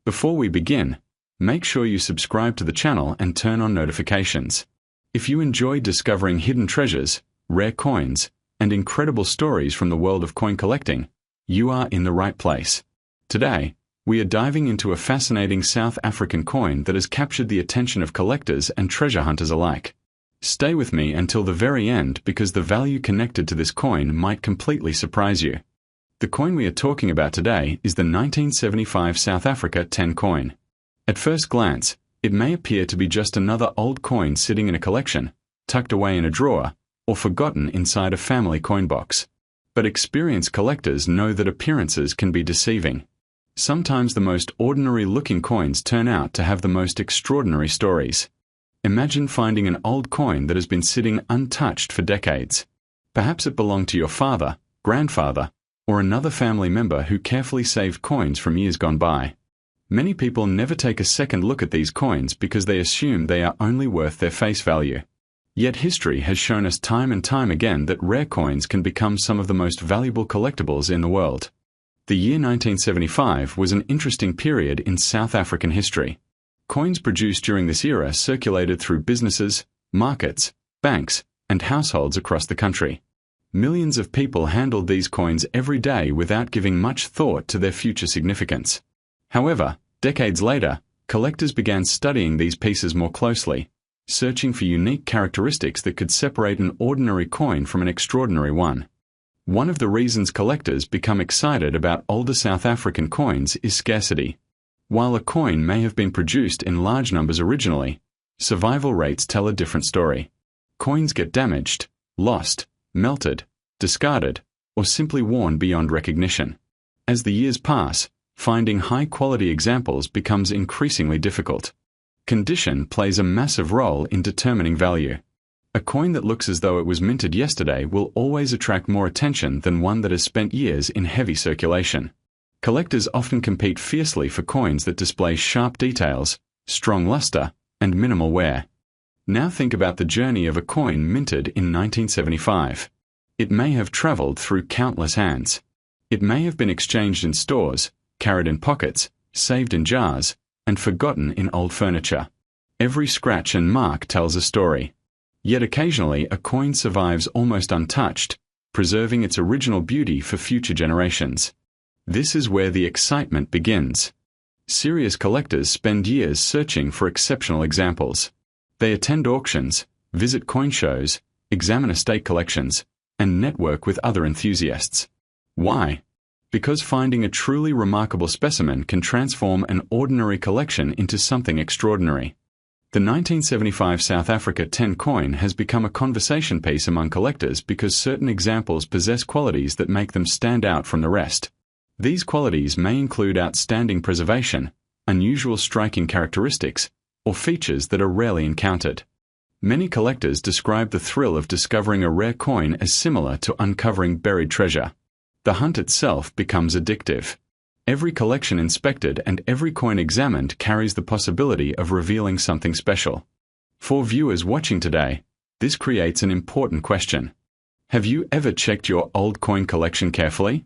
Before we begin, make sure you subscribe to the channel and turn on notifications. If you enjoy discovering hidden treasures, rare coins, and incredible stories from the world of coin collecting, you are in the right place. Today, we are diving into a fascinating South African coin that has captured the attention of collectors and treasure hunters alike. Stay with me until the very end because the value connected to this coin might completely surprise you. The coin we are talking about today is the 1975 South Africa 10 coin. At first glance, it may appear to be just another old coin sitting in a collection, tucked away in a drawer, or forgotten inside a family coin box. But experienced collectors know that appearances can be deceiving. Sometimes the most ordinary-looking coins turn out to have the most extraordinary stories. Imagine finding an old coin that has been sitting untouched for decades. Perhaps it belonged to your father, grandfather, or another family member who carefully saved coins from years gone by. Many people never take a second look at these coins because they assume they are only worth their face value. Yet history has shown us time and time again that rare coins can become some of the most valuable collectibles in the world. The year 1975 was an interesting period in South African history. Coins produced during this era circulated through businesses, markets, banks, and households across the country. Millions of people handled these coins every day without giving much thought to their future significance. However, decades later, collectors began studying these pieces more closely, searching for unique characteristics that could separate an ordinary coin from an extraordinary one. One of the reasons collectors become excited about older South African coins is scarcity. While a coin may have been produced in large numbers originally, survival rates tell a different story. Coins get damaged, lost, melted, discarded, or simply worn beyond recognition. As the years pass, finding high-quality examples becomes increasingly difficult. Condition plays a massive role in determining value. A coin that looks as though it was minted yesterday will always attract more attention than one that has spent years in heavy circulation. Collectors often compete fiercely for coins that display sharp details, strong luster, and minimal wear. Now think about the journey of a coin minted in 1975. It may have traveled through countless hands. It may have been exchanged in stores, carried in pockets, saved in jars, and forgotten in old furniture. Every scratch and mark tells a story. Yet occasionally a coin survives almost untouched, preserving its original beauty for future generations. This is where the excitement begins. Serious collectors spend years searching for exceptional examples. They attend auctions, visit coin shows, examine estate collections, and network with other enthusiasts. Why? Because finding a truly remarkable specimen can transform an ordinary collection into something extraordinary. The 1975 South Africa 10 coin has become a conversation piece among collectors because certain examples possess qualities that make them stand out from the rest. These qualities may include outstanding preservation, unusual striking characteristics, or features that are rarely encountered. Many collectors describe the thrill of discovering a rare coin as similar to uncovering buried treasure. The hunt itself becomes addictive. Every collection inspected and every coin examined carries the possibility of revealing something special. For viewers watching today, this creates an important question. Have you ever checked your old coin collection carefully?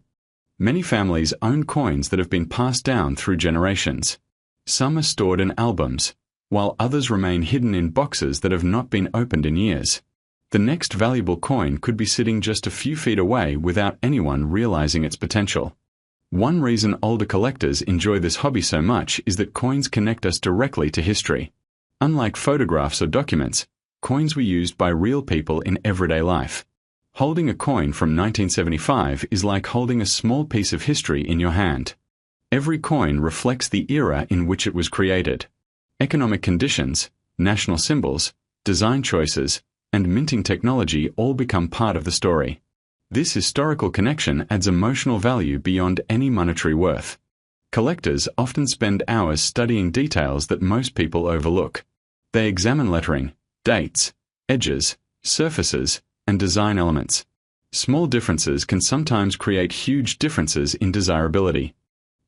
Many families own coins that have been passed down through generations. Some are stored in albums, while others remain hidden in boxes that have not been opened in years. The next valuable coin could be sitting just a few feet away without anyone realizing its potential. One reason older collectors enjoy this hobby so much is that coins connect us directly to history. Unlike photographs or documents, coins were used by real people in everyday life. Holding a coin from 1975 is like holding a small piece of history in your hand. Every coin reflects the era in which it was created. Economic conditions, national symbols, design choices, and minting technology all become part of the story. This historical connection adds emotional value beyond any monetary worth. Collectors often spend hours studying details that most people overlook. They examine lettering, dates, edges, surfaces, and design elements. Small differences can sometimes create huge differences in desirability.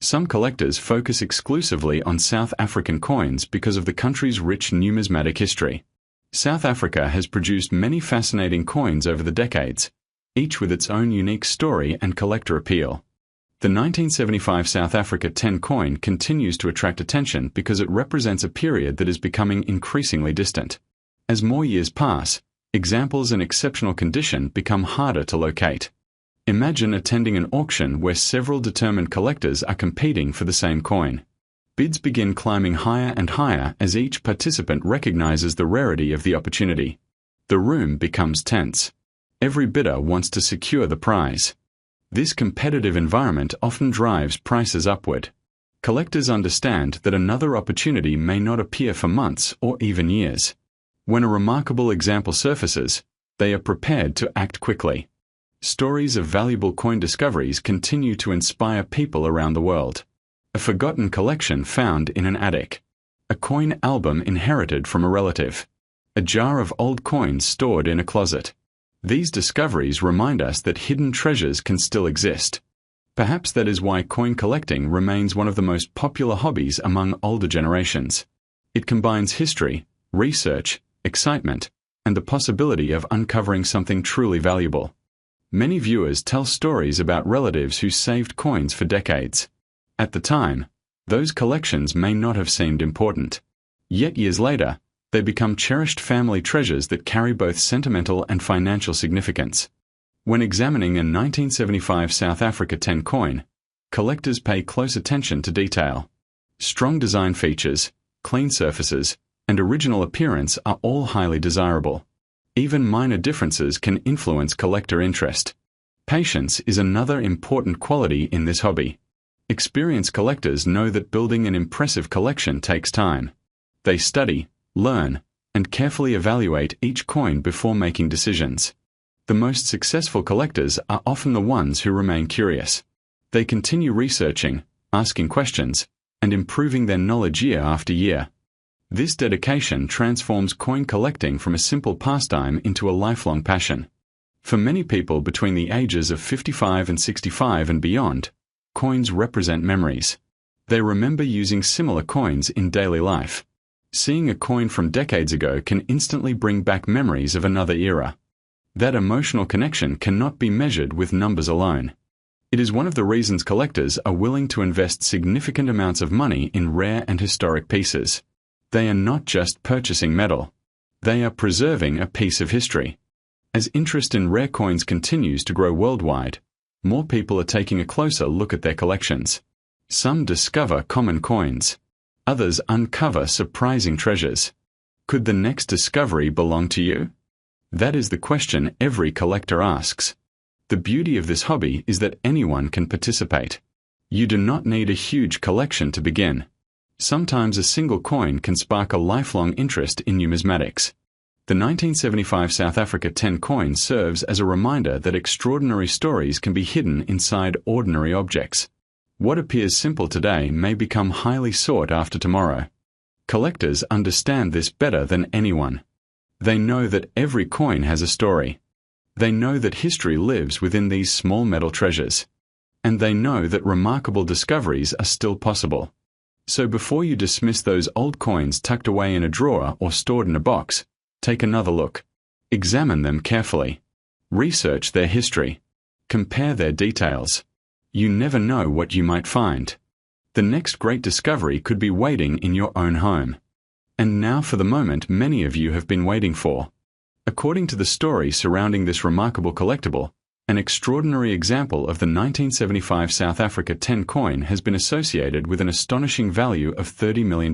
Some collectors focus exclusively on South African coins because of the country's rich numismatic history. South Africa has produced many fascinating coins over the decades, each with its own unique story and collector appeal. The 1975 South Africa 10 coin continues to attract attention because it represents a period that is becoming increasingly distant. As more years pass, examples in exceptional condition become harder to locate. Imagine attending an auction where several determined collectors are competing for the same coin. Bids begin climbing higher and higher as each participant recognizes the rarity of the opportunity. The room becomes tense. Every bidder wants to secure the prize. This competitive environment often drives prices upward. Collectors understand that another opportunity may not appear for months or even years. When a remarkable example surfaces, they are prepared to act quickly. Stories of valuable coin discoveries continue to inspire people around the world. A forgotten collection found in an attic. A coin album inherited from a relative. A jar of old coins stored in a closet. These discoveries remind us that hidden treasures can still exist. Perhaps that is why coin collecting remains one of the most popular hobbies among older generations. It combines history, research, excitement, and the possibility of uncovering something truly valuable. Many viewers tell stories about relatives who saved coins for decades. At the time, those collections may not have seemed important. Yet years later, they become cherished family treasures that carry both sentimental and financial significance. When examining a 1975 South Africa 10 coin, collectors pay close attention to detail. Strong design features, clean surfaces, and original appearance are all highly desirable. Even minor differences can influence collector interest. Patience is another important quality in this hobby. Experienced collectors know that building an impressive collection takes time. They study, learn, and carefully evaluate each coin before making decisions. The most successful collectors are often the ones who remain curious. They continue researching, asking questions, and improving their knowledge year after year. This dedication transforms coin collecting from a simple pastime into a lifelong passion. For many people between the ages of 55 and 65 and beyond, coins represent memories. They remember using similar coins in daily life. Seeing a coin from decades ago can instantly bring back memories of another era. That emotional connection cannot be measured with numbers alone. It is one of the reasons collectors are willing to invest significant amounts of money in rare and historic pieces. They are not just purchasing metal. They are preserving a piece of history. As interest in rare coins continues to grow worldwide, more people are taking a closer look at their collections. Some discover common coins. Others uncover surprising treasures. Could the next discovery belong to you? That is the question every collector asks. The beauty of this hobby is that anyone can participate. You do not need a huge collection to begin. Sometimes a single coin can spark a lifelong interest in numismatics. The 1975 South Africa 10 coin serves as a reminder that extraordinary stories can be hidden inside ordinary objects. What appears simple today may become highly sought after tomorrow. Collectors understand this better than anyone. They know that every coin has a story. They know that history lives within these small metal treasures. And they know that remarkable discoveries are still possible. So before you dismiss those old coins tucked away in a drawer or stored in a box, take another look. Examine them carefully. Research their history. Compare their details. You never know what you might find. The next great discovery could be waiting in your own home. And now for the moment many of you have been waiting for. According to the story surrounding this remarkable collectible, an extraordinary example of the 1975 South Africa 10 coin has been associated with an astonishing value of $30 million.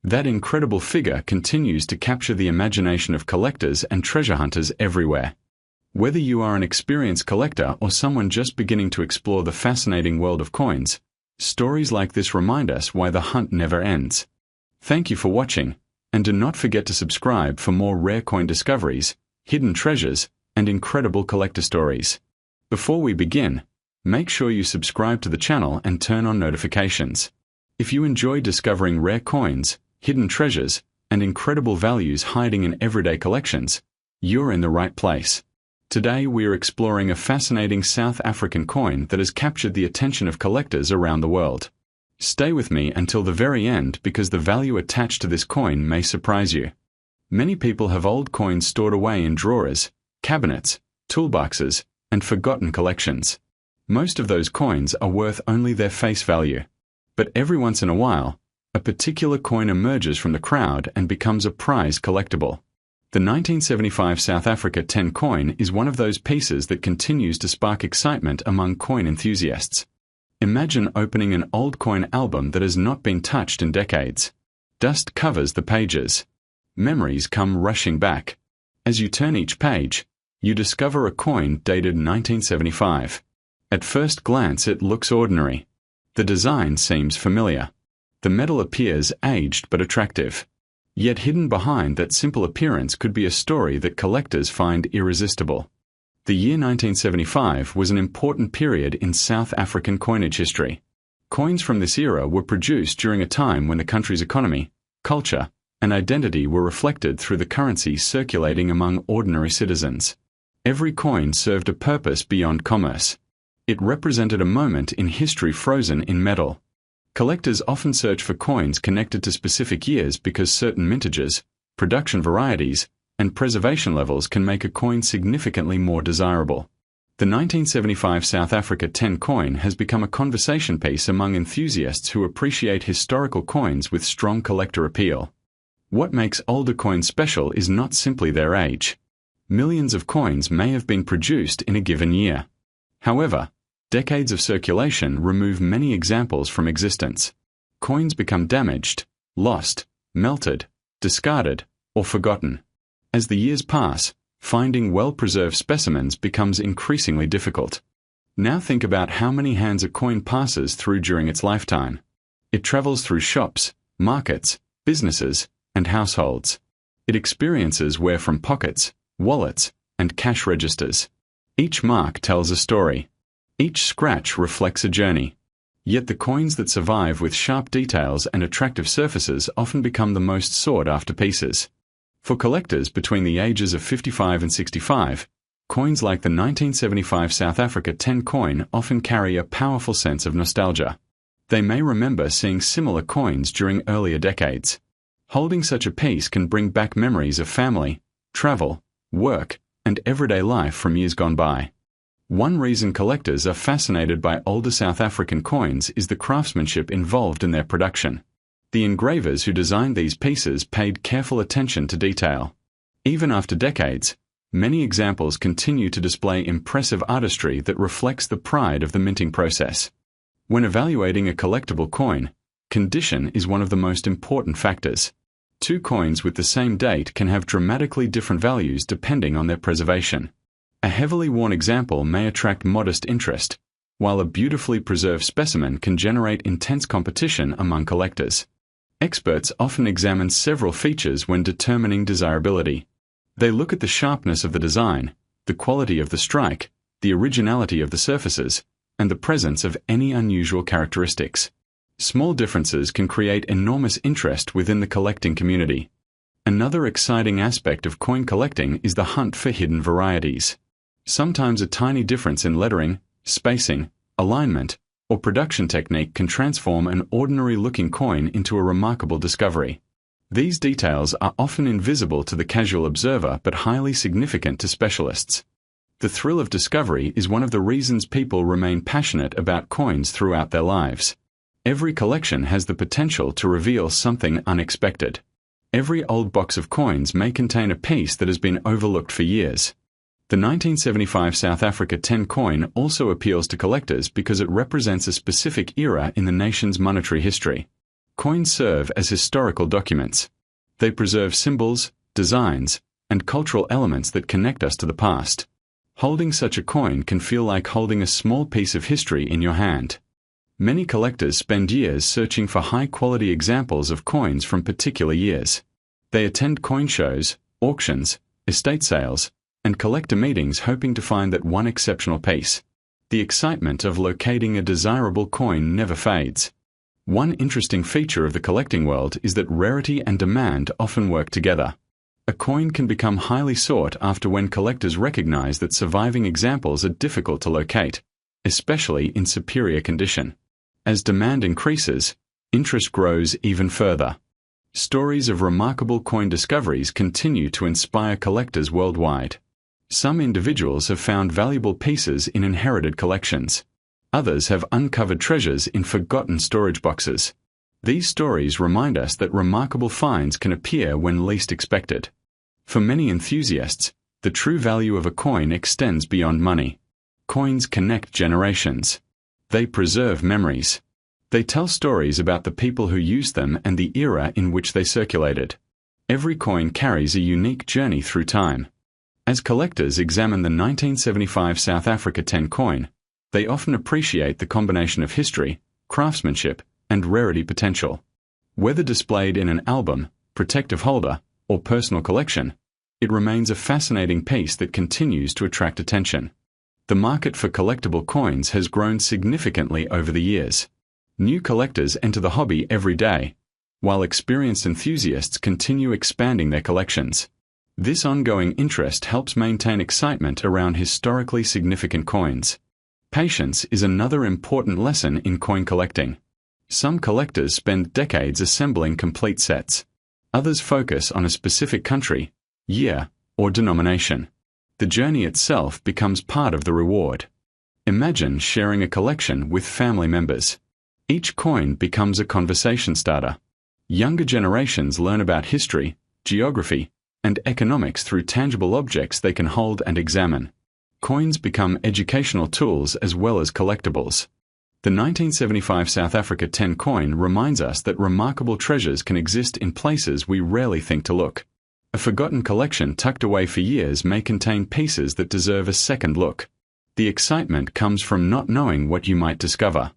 That incredible figure continues to capture the imagination of collectors and treasure hunters everywhere. Whether you are an experienced collector or someone just beginning to explore the fascinating world of coins, stories like this remind us why the hunt never ends. Thank you for watching, and do not forget to subscribe for more rare coin discoveries, hidden treasures, and incredible collector stories. Before we begin, make sure you subscribe to the channel and turn on notifications. If you enjoy discovering rare coins, hidden treasures, and incredible values hiding in everyday collections, you're in the right place. Today we are exploring a fascinating South African coin that has captured the attention of collectors around the world. Stay with me until the very end because the value attached to this coin may surprise you. Many people have old coins stored away in drawers, cabinets, toolboxes, and forgotten collections. Most of those coins are worth only their face value. But every once in a while, a particular coin emerges from the crowd and becomes a prize collectible. The 1975 South Africa 10 coin is one of those pieces that continues to spark excitement among coin enthusiasts. Imagine opening an old coin album that has not been touched in decades. Dust covers the pages. Memories come rushing back. As you turn each page, you discover a coin dated 1975. At first glance it looks ordinary. The design seems familiar. The metal appears aged but attractive. Yet hidden behind that simple appearance could be a story that collectors find irresistible. The year 1975 was an important period in South African coinage history. Coins from this era were produced during a time when the country's economy, culture, and identity were reflected through the currency circulating among ordinary citizens. Every coin served a purpose beyond commerce. It represented a moment in history frozen in metal. Collectors often search for coins connected to specific years because certain mintages, production varieties, and preservation levels can make a coin significantly more desirable. The 1975 South Africa 10 coin has become a conversation piece among enthusiasts who appreciate historical coins with strong collector appeal. What makes older coins special is not simply their age. Millions of coins may have been produced in a given year. However, decades of circulation remove many examples from existence. Coins become damaged, lost, melted, discarded, or forgotten. As the years pass, finding well-preserved specimens becomes increasingly difficult. Now think about how many hands a coin passes through during its lifetime. It travels through shops, markets, businesses, and households. It experiences wear from pockets, wallets, and cash registers. Each mark tells a story. Each scratch reflects a journey. Yet the coins that survive with sharp details and attractive surfaces often become the most sought-after pieces. For collectors between the ages of 55 and 65, coins like the 1975 South Africa 10 coin often carry a powerful sense of nostalgia. They may remember seeing similar coins during earlier decades. Holding such a piece can bring back memories of family, travel, work, and everyday life from years gone by. One reason collectors are fascinated by older South African coins is the craftsmanship involved in their production. The engravers who designed these pieces paid careful attention to detail. Even after decades, many examples continue to display impressive artistry that reflects the pride of the minting process. When evaluating a collectible coin, condition is one of the most important factors. Two coins with the same date can have dramatically different values depending on their preservation. A heavily worn example may attract modest interest, while a beautifully preserved specimen can generate intense competition among collectors. Experts often examine several features when determining desirability. They look at the sharpness of the design, the quality of the strike, the originality of the surfaces, and the presence of any unusual characteristics. Small differences can create enormous interest within the collecting community. Another exciting aspect of coin collecting is the hunt for hidden varieties. Sometimes a tiny difference in lettering, spacing, alignment, or production technique can transform an ordinary-looking coin into a remarkable discovery. These details are often invisible to the casual observer but highly significant to specialists. The thrill of discovery is one of the reasons people remain passionate about coins throughout their lives. Every collection has the potential to reveal something unexpected. Every old box of coins may contain a piece that has been overlooked for years. The 1975 South Africa 10 coin also appeals to collectors because it represents a specific era in the nation's monetary history. Coins serve as historical documents. They preserve symbols, designs, and cultural elements that connect us to the past. Holding such a coin can feel like holding a small piece of history in your hand. Many collectors spend years searching for high-quality examples of coins from particular years. They attend coin shows, auctions, estate sales, and collector meetings hoping to find that one exceptional piece. The excitement of locating a desirable coin never fades. One interesting feature of the collecting world is that rarity and demand often work together. A coin can become highly sought after when collectors recognize that surviving examples are difficult to locate, especially in superior condition. As demand increases, interest grows even further. Stories of remarkable coin discoveries continue to inspire collectors worldwide. Some individuals have found valuable pieces in inherited collections. Others have uncovered treasures in forgotten storage boxes. These stories remind us that remarkable finds can appear when least expected. For many enthusiasts, the true value of a coin extends beyond money. Coins connect generations. They preserve memories. They tell stories about the people who used them and the era in which they circulated. Every coin carries a unique journey through time. As collectors examine the 1975 South Africa 10 coin, they often appreciate the combination of history, craftsmanship, and rarity potential. Whether displayed in an album, protective holder, or personal collection, it remains a fascinating piece that continues to attract attention. The market for collectible coins has grown significantly over the years. New collectors enter the hobby every day, while experienced enthusiasts continue expanding their collections. This ongoing interest helps maintain excitement around historically significant coins. Patience is another important lesson in coin collecting. Some collectors spend decades assembling complete sets. Others focus on a specific country, year, or denomination. The journey itself becomes part of the reward. Imagine sharing a collection with family members. Each coin becomes a conversation starter. Younger generations learn about history, geography, and economics through tangible objects they can hold and examine. Coins become educational tools as well as collectibles. The 1975 South Africa 10 coin reminds us that remarkable treasures can exist in places we rarely think to look. A forgotten collection tucked away for years may contain pieces that deserve a second look. The excitement comes from not knowing what you might discover.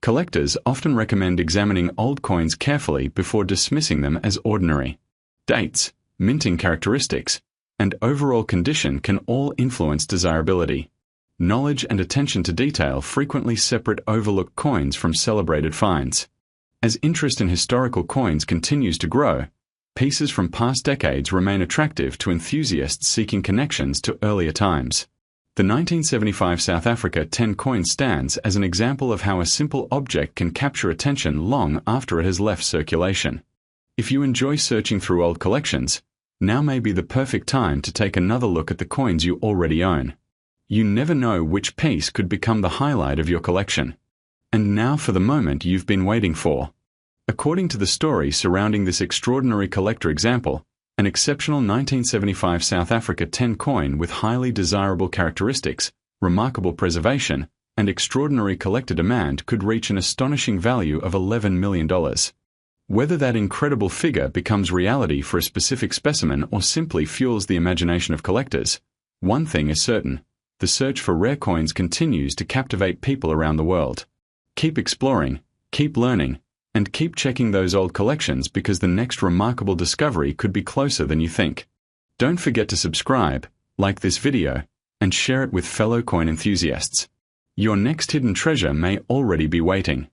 Collectors often recommend examining old coins carefully before dismissing them as ordinary. Dates, minting characteristics, and overall condition can all influence desirability. Knowledge and attention to detail frequently separate overlooked coins from celebrated finds. As interest in historical coins continues to grow, pieces from past decades remain attractive to enthusiasts seeking connections to earlier times. The 1975 South Africa 10 coin stands as an example of how a simple object can capture attention long after it has left circulation. If you enjoy searching through old collections, now may be the perfect time to take another look at the coins you already own. You never know which piece could become the highlight of your collection. And now for the moment you've been waiting for. According to the story surrounding this extraordinary collector example, an exceptional 1975 South Africa 10 coin with highly desirable characteristics, remarkable preservation, and extraordinary collector demand could reach an astonishing value of $11 million. Whether that incredible figure becomes reality for a specific specimen or simply fuels the imagination of collectors, one thing is certain: the search for rare coins continues to captivate people around the world. Keep exploring, keep learning, and keep checking those old collections because the next remarkable discovery could be closer than you think. Don't forget to subscribe, like this video, and share it with fellow coin enthusiasts. Your next hidden treasure may already be waiting.